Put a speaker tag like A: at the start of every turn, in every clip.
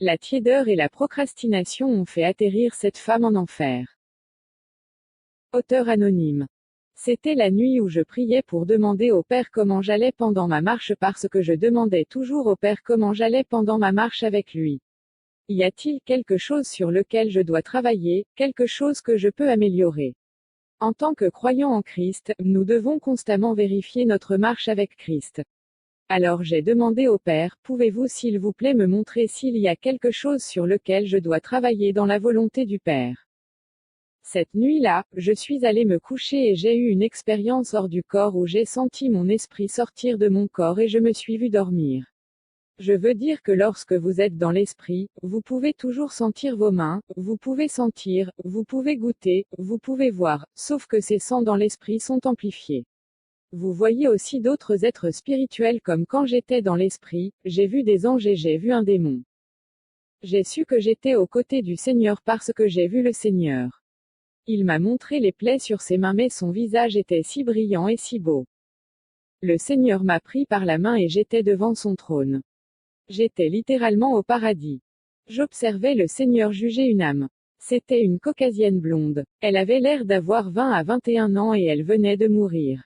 A: La tiédeur et la procrastination ont fait atterrir cette femme en enfer. Auteur anonyme. C'était la nuit où je priais pour demander au Père comment j'allais pendant ma marche parce que je demandais toujours au Père comment j'allais pendant ma marche avec lui. Y a-t-il quelque chose sur lequel je dois travailler, quelque chose que je peux améliorer? En tant que croyants en Christ, nous devons constamment vérifier notre marche avec Christ. Alors j'ai demandé au Père, pouvez-vous s'il vous plaît me montrer s'il y a quelque chose sur lequel je dois travailler dans la volonté du Père? Cette nuit-là, je suis allé me coucher et j'ai eu une expérience hors du corps où j'ai senti mon esprit sortir de mon corps et je me suis vu dormir. Je veux dire que lorsque vous êtes dans l'esprit, vous pouvez toujours sentir vos mains, vous pouvez sentir, vous pouvez goûter, vous pouvez voir, sauf que ces sens dans l'esprit sont amplifiés. Vous voyez aussi d'autres êtres spirituels comme quand j'étais dans l'esprit, j'ai vu des anges et j'ai vu un démon. J'ai su que j'étais aux côtés du Seigneur parce que j'ai vu le Seigneur. Il m'a montré les plaies sur ses mains mais son visage était si brillant et si beau. Le Seigneur m'a pris par la main et j'étais devant son trône. J'étais littéralement au paradis. J'observais le Seigneur juger une âme. C'était une caucasienne blonde. Elle avait l'air d'avoir 20 à 21 ans et elle venait de mourir.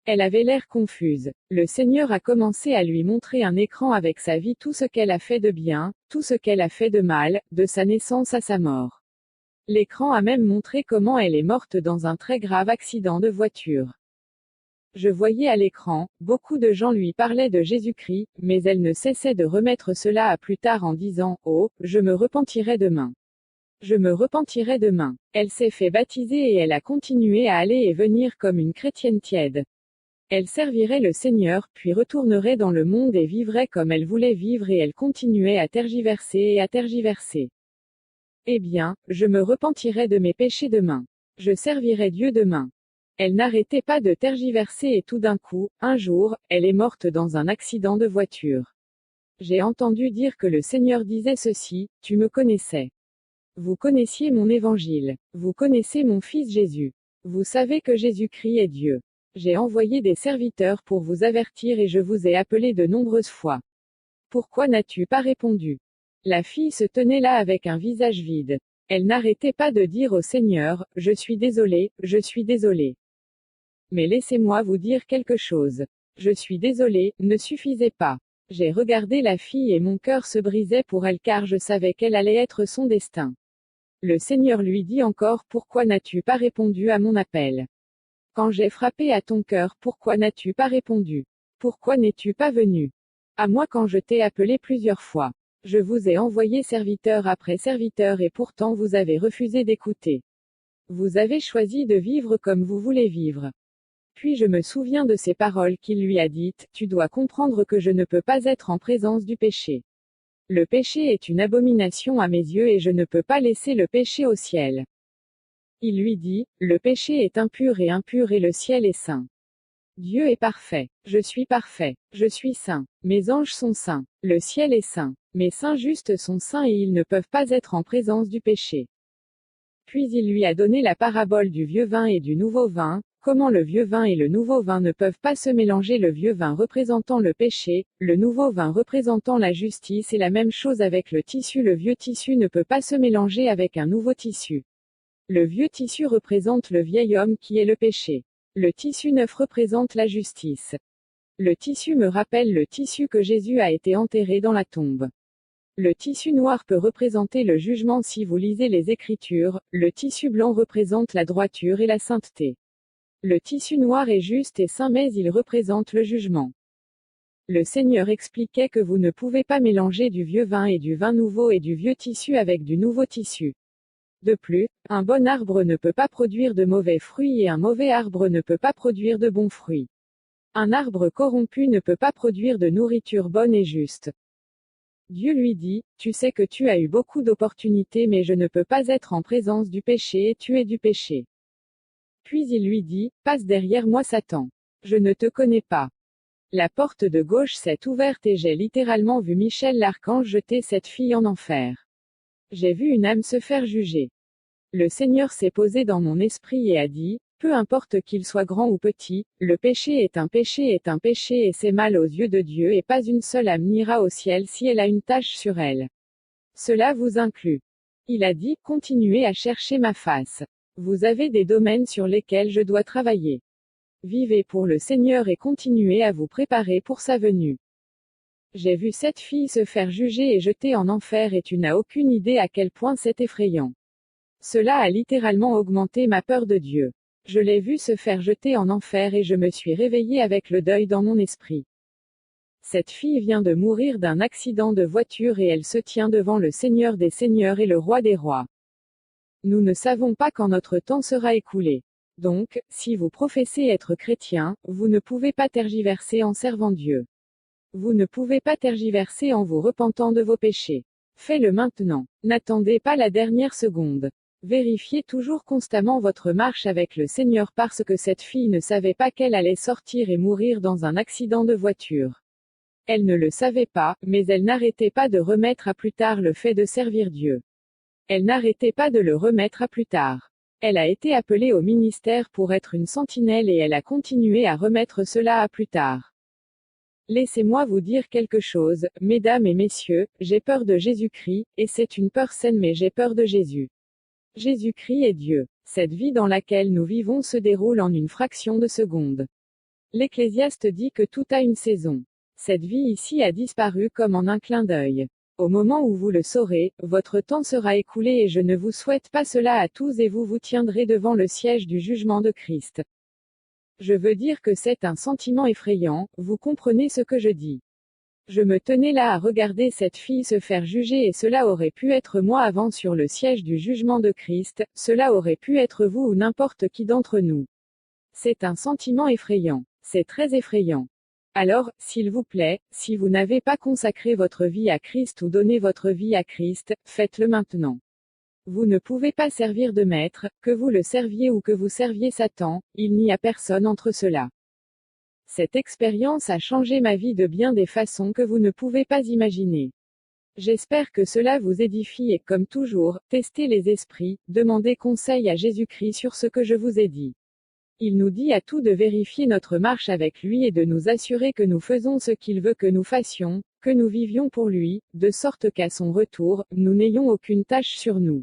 A: Elle avait l'air confuse. Le Seigneur a commencé à lui montrer un écran avec sa vie, tout ce qu'elle a fait de bien, tout ce qu'elle a fait de mal, de sa naissance à sa mort. L'écran a même montré comment elle est morte dans un très grave accident de voiture. Je voyais à l'écran, beaucoup de gens lui parlaient de Jésus-Christ, mais elle ne cessait de remettre cela à plus tard en disant, oh, je me repentirai demain. Je me repentirai demain. Elle s'est fait baptiser et elle a continué à aller et venir comme une chrétienne tiède. Elle servirait le Seigneur, puis retournerait dans le monde et vivrait comme elle voulait vivre et elle continuait à tergiverser et à tergiverser. Eh bien, je me repentirai de mes péchés demain. Je servirai Dieu demain. Elle n'arrêtait pas de tergiverser et tout d'un coup, un jour, elle est morte dans un accident de voiture. J'ai entendu dire que le Seigneur disait ceci, tu me connaissais. Vous connaissiez mon évangile. Vous connaissez mon fils Jésus. Vous savez que Jésus-Christ est Dieu. J'ai envoyé des serviteurs pour vous avertir et je vous ai appelé de nombreuses fois. Pourquoi n'as-tu pas répondu? La fille se tenait là avec un visage vide. Elle n'arrêtait pas de dire au Seigneur, je suis désolée, je suis désolée. Mais laissez-moi vous dire quelque chose. Je suis désolée, ne suffisait pas. J'ai regardé la fille et mon cœur se brisait pour elle car je savais quel allait être son destin. Le Seigneur lui dit encore, pourquoi n'as-tu pas répondu à mon appel? Quand j'ai frappé à ton cœur, pourquoi n'as-tu pas répondu? Pourquoi n'es-tu pas venu à moi quand je t'ai appelé plusieurs fois? Je vous ai envoyé serviteur après serviteur et pourtant vous avez refusé d'écouter. Vous avez choisi de vivre comme vous voulez vivre. Puis je me souviens de ces paroles qu'il lui a dites, tu dois comprendre que je ne peux pas être en présence du péché. Le péché est une abomination à mes yeux et je ne peux pas laisser le péché au ciel. Il lui dit, le péché est impur et le ciel est saint. Dieu est parfait. Je suis parfait. Je suis saint. Mes anges sont saints. Le ciel est saint. Mes saints justes sont saints et ils ne peuvent pas être en présence du péché. Puis il lui a donné la parabole du vieux vin et du nouveau vin, comment le vieux vin et le nouveau vin ne peuvent pas se mélanger, le vieux vin représentant le péché, le nouveau vin représentant la justice et la même chose avec le tissu, le vieux tissu ne peut pas se mélanger avec un nouveau tissu. Le vieux tissu représente le vieil homme qui est le péché. Le tissu neuf représente la justice. Le tissu me rappelle le tissu que Jésus a été enterré dans la tombe. Le tissu noir peut représenter le jugement si vous lisez les Écritures, le tissu blanc représente la droiture et la sainteté. Le tissu noir est juste et saint mais il représente le jugement. Le Seigneur expliquait que vous ne pouvez pas mélanger du vieux vin et du vin nouveau et du vieux tissu avec du nouveau tissu. De plus, un bon arbre ne peut pas produire de mauvais fruits et un mauvais arbre ne peut pas produire de bons fruits. Un arbre corrompu ne peut pas produire de nourriture bonne et juste. Dieu lui dit, tu sais que tu as eu beaucoup d'opportunités mais je ne peux pas être en présence du péché et tu es du péché. Puis il lui dit, passe derrière moi Satan. Je ne te connais pas. La porte de gauche s'est ouverte et j'ai littéralement vu Michel l'archange jeter cette fille en enfer. J'ai vu une âme se faire juger. Le Seigneur s'est posé dans mon esprit et a dit, peu importe qu'il soit grand ou petit, le péché est un péché et c'est mal aux yeux de Dieu et pas une seule âme n'ira au ciel si elle a une tache sur elle. Cela vous inclut. Il a dit, continuez à chercher ma face. Vous avez des domaines sur lesquels je dois travailler. Vivez pour le Seigneur et continuez à vous préparer pour sa venue. J'ai vu cette fille se faire juger et jeter en enfer et tu n'as aucune idée à quel point c'est effrayant. Cela a littéralement augmenté ma peur de Dieu. Je l'ai vue se faire jeter en enfer et je me suis réveillée avec le deuil dans mon esprit. Cette fille vient de mourir d'un accident de voiture et elle se tient devant le Seigneur des Seigneurs et le Roi des Rois. Nous ne savons pas quand notre temps sera écoulé. Donc, si vous professez être chrétien, vous ne pouvez pas tergiverser en servant Dieu. Vous ne pouvez pas tergiverser en vous repentant de vos péchés. Faites-le maintenant. N'attendez pas la dernière seconde. Vérifiez toujours constamment votre marche avec le Seigneur parce que cette fille ne savait pas qu'elle allait sortir et mourir dans un accident de voiture. Elle ne le savait pas, mais elle n'arrêtait pas de remettre à plus tard le fait de servir Dieu. Elle n'arrêtait pas de le remettre à plus tard. Elle a été appelée au ministère pour être une sentinelle et elle a continué à remettre cela à plus tard. Laissez-moi vous dire quelque chose, mesdames et messieurs, j'ai peur de Jésus-Christ, et c'est une peur saine mais j'ai peur de Jésus. Jésus-Christ est Dieu. Cette vie dans laquelle nous vivons se déroule en une fraction de seconde. L'Ecclésiaste dit que tout a une saison. Cette vie ici a disparu comme en un clin d'œil. Au moment où vous le saurez, votre temps sera écoulé et je ne vous souhaite pas cela à tous et vous vous tiendrez devant le siège du jugement de Christ. Je veux dire que c'est un sentiment effrayant, vous comprenez ce que je dis. Je me tenais là à regarder cette fille se faire juger et cela aurait pu être moi avant sur le siège du jugement de Christ, cela aurait pu être vous ou n'importe qui d'entre nous. C'est un sentiment effrayant. C'est très effrayant. Alors, s'il vous plaît, si vous n'avez pas consacré votre vie à Christ ou donné votre vie à Christ, faites-le maintenant. Vous ne pouvez pas servir de maître, que vous le serviez ou que vous serviez Satan, il n'y a personne entre cela. Cette expérience a changé ma vie de bien des façons que vous ne pouvez pas imaginer. J'espère que cela vous édifie et, comme toujours, testez les esprits, demandez conseil à Jésus-Christ sur ce que je vous ai dit. Il nous dit à tous de vérifier notre marche avec lui et de nous assurer que nous faisons ce qu'il veut que nous fassions, que nous vivions pour lui, de sorte qu'à son retour, nous n'ayons aucune tâche sur nous.